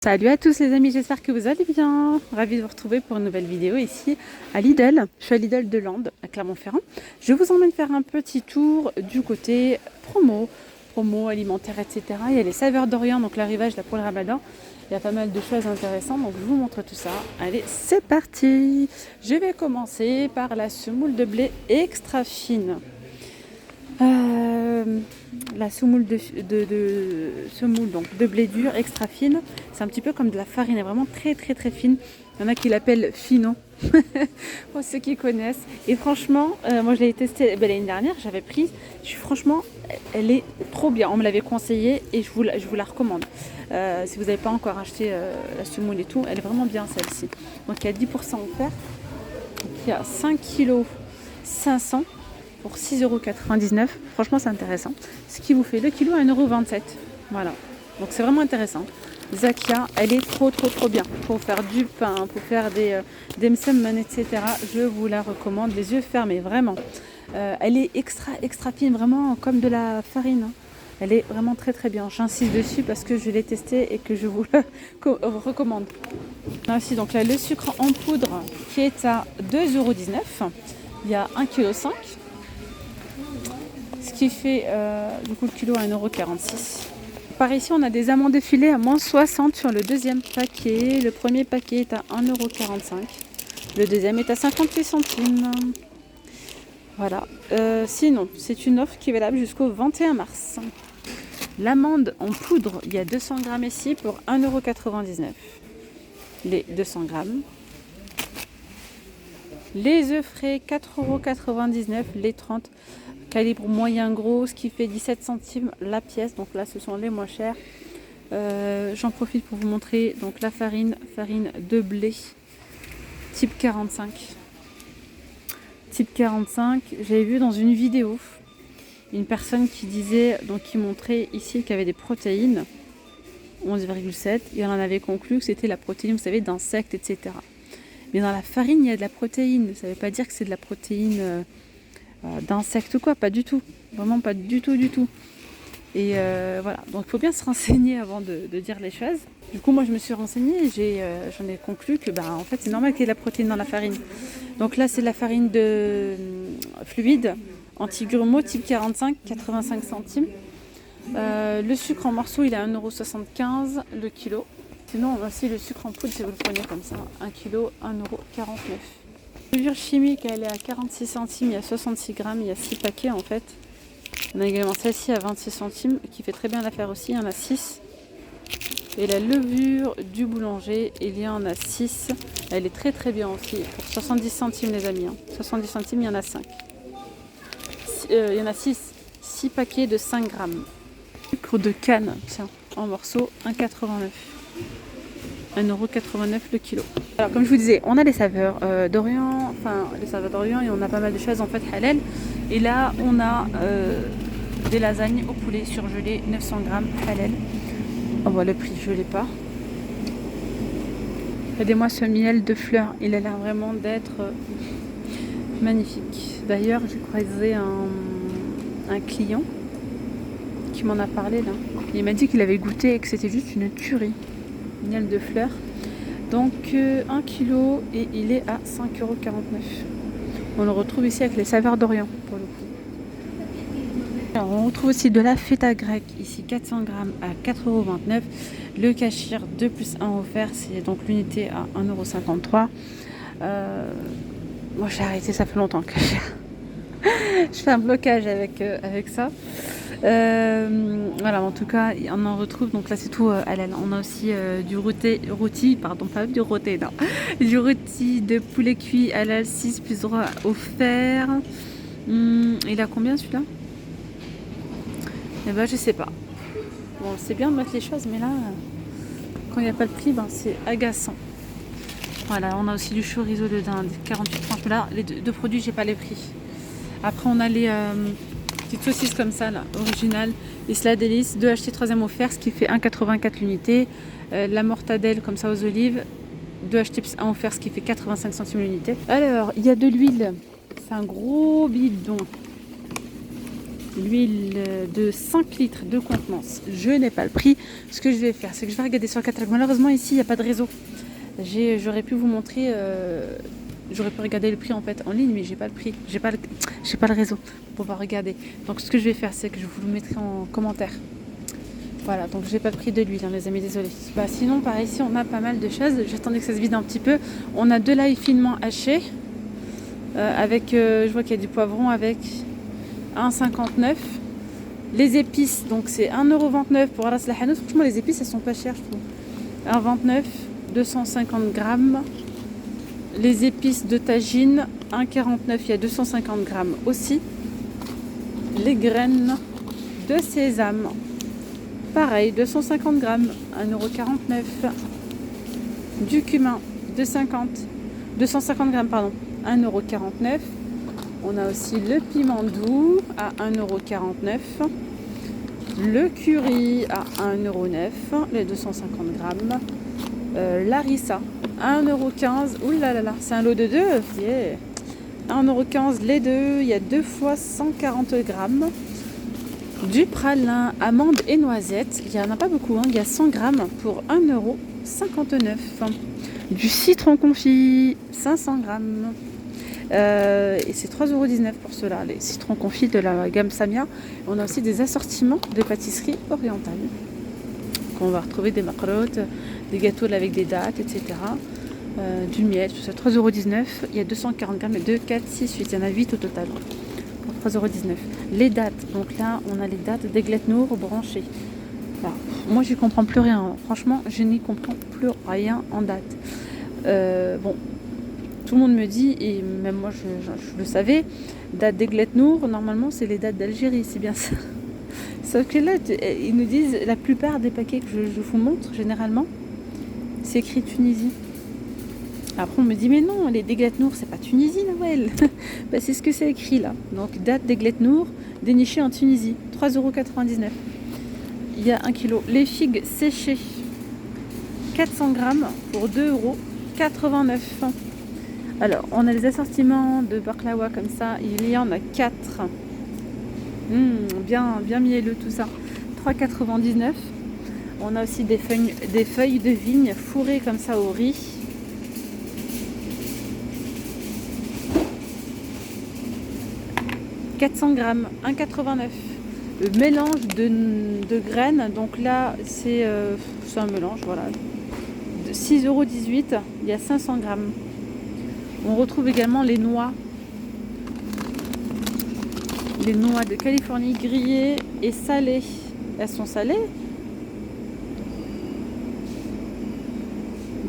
Salut à tous les amis, j'espère que vous allez bien. Ravie de vous retrouver pour une nouvelle vidéo ici à Lidl. Je suis à Lidl de Lande, à Clermont-Ferrand. Je vous emmène faire un petit tour du côté promo alimentaire, etc. Il y a les saveurs d'Orient, donc l'arrivage là pour le Ramadan. Il y a pas mal de choses intéressantes, donc je vous montre tout ça. Allez, c'est parti. Je vais commencer par la semoule de blé extra fine. La semoule semoule donc de blé dur extra fine, c'est un petit peu comme de la farine, elle est vraiment très très très fine. Il y en a qui l'appellent fino pour ceux qui connaissent. Et franchement, moi je l'ai testée l'année dernière, j'avais pris. Franchement, elle est trop bien. On me l'avait conseillé et je vous la recommande. Si vous n'avez pas encore acheté la semoule et tout, elle est vraiment bien celle-ci. Donc il y a 10% offert. Il y a 5 kg 500 pour 6,99 €. Franchement, c'est intéressant. Ce qui vous fait le kilo à 1,27 €. Voilà. Donc, c'est vraiment intéressant. Zakia, elle est trop bien. Pour faire du pain, pour faire des msemen, etc. Je vous la recommande. Les yeux fermés, vraiment. Elle est extra fine, vraiment comme de la farine. Elle est vraiment très bien. J'insiste dessus parce que je l'ai testée et que je vous la recommande. Ainsi, donc là, le sucre en poudre qui est à 2,19 €. Il y a 1,5 kg. Ce qui fait du coup le kilo à 1,46 €. Par ici, on a des amandes effilées à moins 60 sur le deuxième paquet. Le premier paquet est à 1,45 €. Le deuxième est à 58 centimes. Voilà. Sinon, c'est une offre qui est valable jusqu'au 21 mars. L'amande en poudre, il y a 200 grammes ici pour 1,99 €. Les 200 grammes. Les œufs frais, 4,99 €, les 30 calibre moyen gros, ce qui fait 17 centimes la pièce. Donc là, ce sont les moins chers. J'en profite pour vous montrer donc la farine de blé type 45. Type 45, j'avais vu dans une vidéo une personne qui disait, donc qui montrait ici qu'il y avait des protéines, 11,7, et on en avait conclu que c'était la protéine, vous savez, d'insectes, etc. Mais dans la farine, il y a de la protéine. Ça ne veut pas dire que c'est de la protéine d'insectes ou quoi, pas du tout. Vraiment pas du tout. Et voilà, donc il faut bien se renseigner avant de dire les choses. Du coup, moi je me suis renseignée et j'en ai conclu que en fait c'est normal qu'il y ait de la protéine dans la farine. Donc là c'est de la farine de fluide, anti-grumeaux, type 45, 85 centimes. Le sucre en morceaux il est à 1,75 € le kilo. Sinon on a aussi le sucre en poudre si vous le prenez comme ça, 1 kg, 1,49 €. La levure chimique elle est à 46 centimes, il y a 66 grammes, il y a 6 paquets en fait. On a également celle-ci à 26 centimes qui fait très bien l'affaire aussi, il y en a 6. Et la levure du boulanger, il y en a 6. Elle est très bien aussi, pour 70 centimes les amis. 70 centimes, il y en a 5. Il y en a 6 paquets de 5 grammes. Sucre de canne, tiens, en morceaux, 1,89 €. 1,89 € le kilo. Alors comme je vous disais, on a les saveurs d'Orient, et on a pas mal de choses en fait halal. Et là on a des lasagnes au poulet surgelé, 900 grammes halal. On voit le prix, je l'ai pas. Regardez-moi ce miel de fleurs, il a l'air vraiment d'être magnifique. D'ailleurs j'ai croisé un client qui m'en a parlé là. Il m'a dit qu'il avait goûté et que c'était juste une tuerie. Miel de fleurs. Donc 1 kg et il est à 5,49 €. On le retrouve ici avec les saveurs d'Orient pour le coup. Alors, on retrouve aussi de la feta grecque ici 400 grammes à 4,29 €. Le cachir 2 plus 1 offert, c'est donc l'unité à 1,53 €. Moi j'ai arrêté, ça fait longtemps le cachir. Je fais un blocage avec ça. Voilà, en tout cas, on en retrouve. Donc là, c'est tout halal. On a aussi du rôti de poulet cuit halal 6 plus droit offert. Il a combien celui-là? Eh ben, je sais pas. Bon, c'est bien de mettre les choses, mais là, quand il n'y a pas de prix, c'est agaçant. Voilà, on a aussi du chorizo de dinde, 48 francs. Là, les deux produits, j'ai pas les prix. Après, on a les petites saucisses comme ça, là, originales. Isla Délice, 2 achetés, 3e offert, ce qui fait 1,84 € l'unité. La mortadelle comme ça aux olives, 2 achetés plus 1 offert, ce qui fait 85 centimes l'unité. Alors, il y a de l'huile. C'est un gros bidon. l'huile de 5 litres de contenance. Je n'ai pas le prix. Ce que je vais faire, c'est que je vais regarder sur le catalogue. Malheureusement, ici, il n'y a pas de réseau. J'aurais pu vous montrer, j'aurais pu regarder le prix en fait en ligne, mais j'ai pas le prix. J'ai pas le réseau pour pouvoir regarder. Donc, ce que je vais faire, c'est que je vous le mettrai en commentaire. Voilà, donc j'ai pas le prix de l'huile, les amis, désolé. Sinon, par ici, on a pas mal de choses. J'attendais que ça se vide un petit peu. On a de l'ail finement haché. Avec, je vois qu'il y a du poivron avec 1,59. Les épices, donc c'est 1,29€ pour Ras El Hanout. Franchement, les épices, elles sont pas chères, je trouve. 1,29€, 250 grammes. Les épices de tagine, 1,49€, il y a 250 grammes aussi. Les graines de sésame, pareil, 250 grammes, 1,49€. Du cumin, 250 grammes, pardon, 1,49€. On a aussi le piment doux à 1,49€. Le curry à 1,09€, les 250 grammes. Larissa, 1,15€. Ouh là là là, c'est un lot de 2. Yeah. 1,15€ les deux. Il y a 2 fois 140 grammes. Du pralin, amandes et noisettes. Il n'y en a pas beaucoup, hein. Il y a 100 grammes pour 1,59€. Du citron confit, 500 grammes. Et c'est 3,19€ pour cela, les citrons confits de la gamme Samia. On a aussi des assortiments de pâtisserie orientale. On va retrouver des macrottes, des gâteaux avec des dattes, etc. Du miel, tout ça, 3,19€. Il y a 240 grammes, 2, 4, 6, 8. Il y en a 8 au total pour 3,19€. Les dattes, donc là, on a les dattes d'Aiglet Nour branchées. Voilà. Moi, je n'y comprends plus rien. Franchement, je n'y comprends plus rien en dates. Bon. Tout le monde me dit, et même moi je le savais, date d'Aiglet Nour, normalement c'est les dates d'Algérie, c'est bien ça. Sauf que là, ils nous disent, la plupart des paquets que je vous montre, généralement, c'est écrit Tunisie. Après on me dit, mais non, les d'Aiglet Nour, c'est pas Tunisie, Noël. C'est ce que c'est écrit là. Donc date d'Aiglet Nour, dénichée en Tunisie, 3,99€. Il y a 1 kg. Les figues séchées, 400 grammes pour 2,89€. Alors, on a les assortiments de baklawa comme ça. Il y en a 4. Bien mielleux tout ça. 3,99€. On a aussi des feuilles de vigne fourrées comme ça au riz. « 400 grammes, 1,89€. Le mélange de graines, donc là c'est un mélange, voilà. 6,18€. Il y a 500 grammes. On retrouve également les noix. Les noix de Californie grillées et salées. Elles sont salées?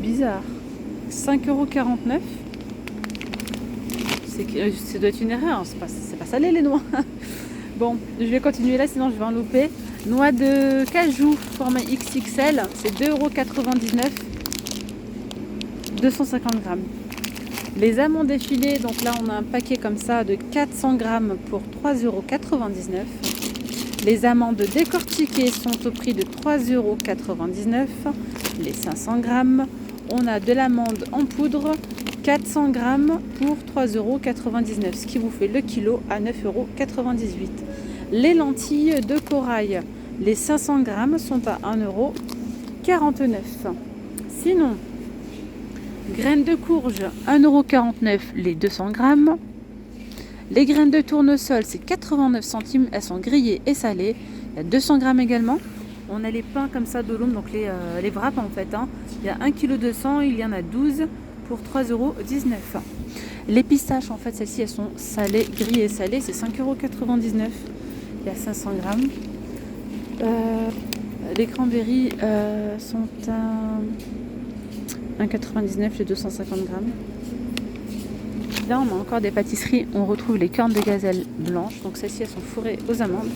Bizarre. 5,49€. Ça doit être une erreur. C'est pas salé les noix. Bon, je vais continuer là, sinon je vais en louper. Noix de cajou format XXL. C'est 2,99€. 250 grammes. Les amandes effilées, donc là on a un paquet comme ça de 400 grammes pour 3,99€. Les amandes décortiquées sont au prix de 3,99€. Les 500 grammes. On a de l'amande en poudre, 400 grammes pour 3,99€, ce qui vous fait le kilo à 9,98€. Les lentilles de corail, les 500 grammes sont à 1,49€. Sinon, graines de courge, 1,49€ les 200 grammes. Les graines de tournesol, c'est 89 centimes. Elles sont grillées et salées. Il y a 200 grammes également. On a les pains comme ça d'Oloum, donc les wraps en fait. Il y a 1,2 kg, il y en a 12 pour 3,19€. Les pistaches, en fait, celles-ci, elles sont salées, grillées et salées. C'est 5,99€. Il y a 500 grammes. Les cranberries sont à 1,99€, les 250 grammes. Là, on a encore des pâtisseries. On retrouve les cornes de gazelle blanches. Donc, celles-ci, elles sont fourrées aux amandes.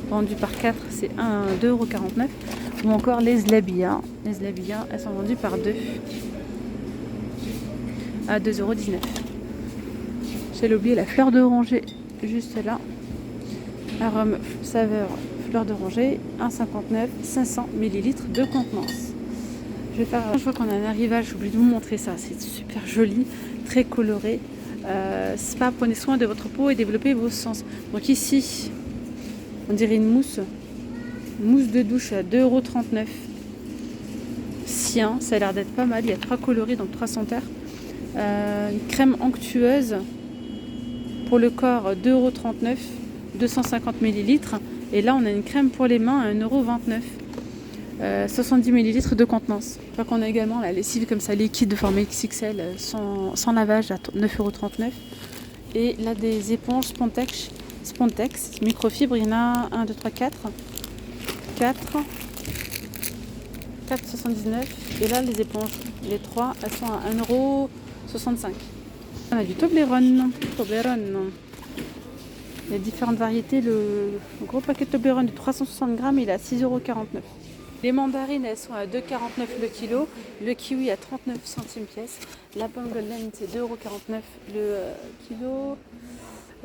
Vendues par 4, c'est 2,49€. Ou encore les zlabia. Les zlabia, elles sont vendues par 2 à 2,19€. J'ai oublié la fleur d'oranger juste là. Arôme, saveur, fleur d'oranger, 1,59€, 500 ml de contenance. Je vois qu'on a un arrivage, j'ai oublié de vous montrer ça, c'est super joli, très coloré. Spa, prenez soin de votre peau et développez vos sens. Donc ici, On dirait une mousse. Mousse de douche à 2,39 €. Sien, ça a l'air d'être pas mal. Il y a 3 coloris, donc 3 senteurs. Une crème onctueuse pour le corps, 2,39 €, 250 ml. Et là, on a une crème pour les mains à 1,29 €. 70 ml de contenance. Je crois qu'on a également la lessive comme ça, liquide de format XXL, sans lavage à 9,39 €. Et là, des éponges Spontex, microfibre, il y en a 1, 2, 3, 4. 4,79 €. Et là, les éponges, les 3, elles sont à 1,65 €. On a du Toblerone. Il y a différentes variétés. Le gros paquet de Toblerone de 360 grammes, il est à 6,49 €. Les mandarines, elles sont à 2,49 € le kilo. Le kiwi à 39 centimes pièce. La pomme golden, c'est 2,49 € le kilo.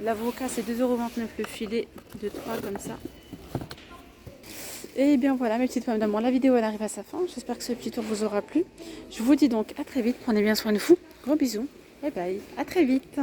L'avocat, c'est 2,29 € le filet de 3 comme ça. Et bien voilà mes petites femmes d'amour, la vidéo elle arrive à sa fin. J'espère que ce petit tour vous aura plu. Je vous dis donc à très vite, prenez bien soin de vous. Gros bisous et bye, à très vite.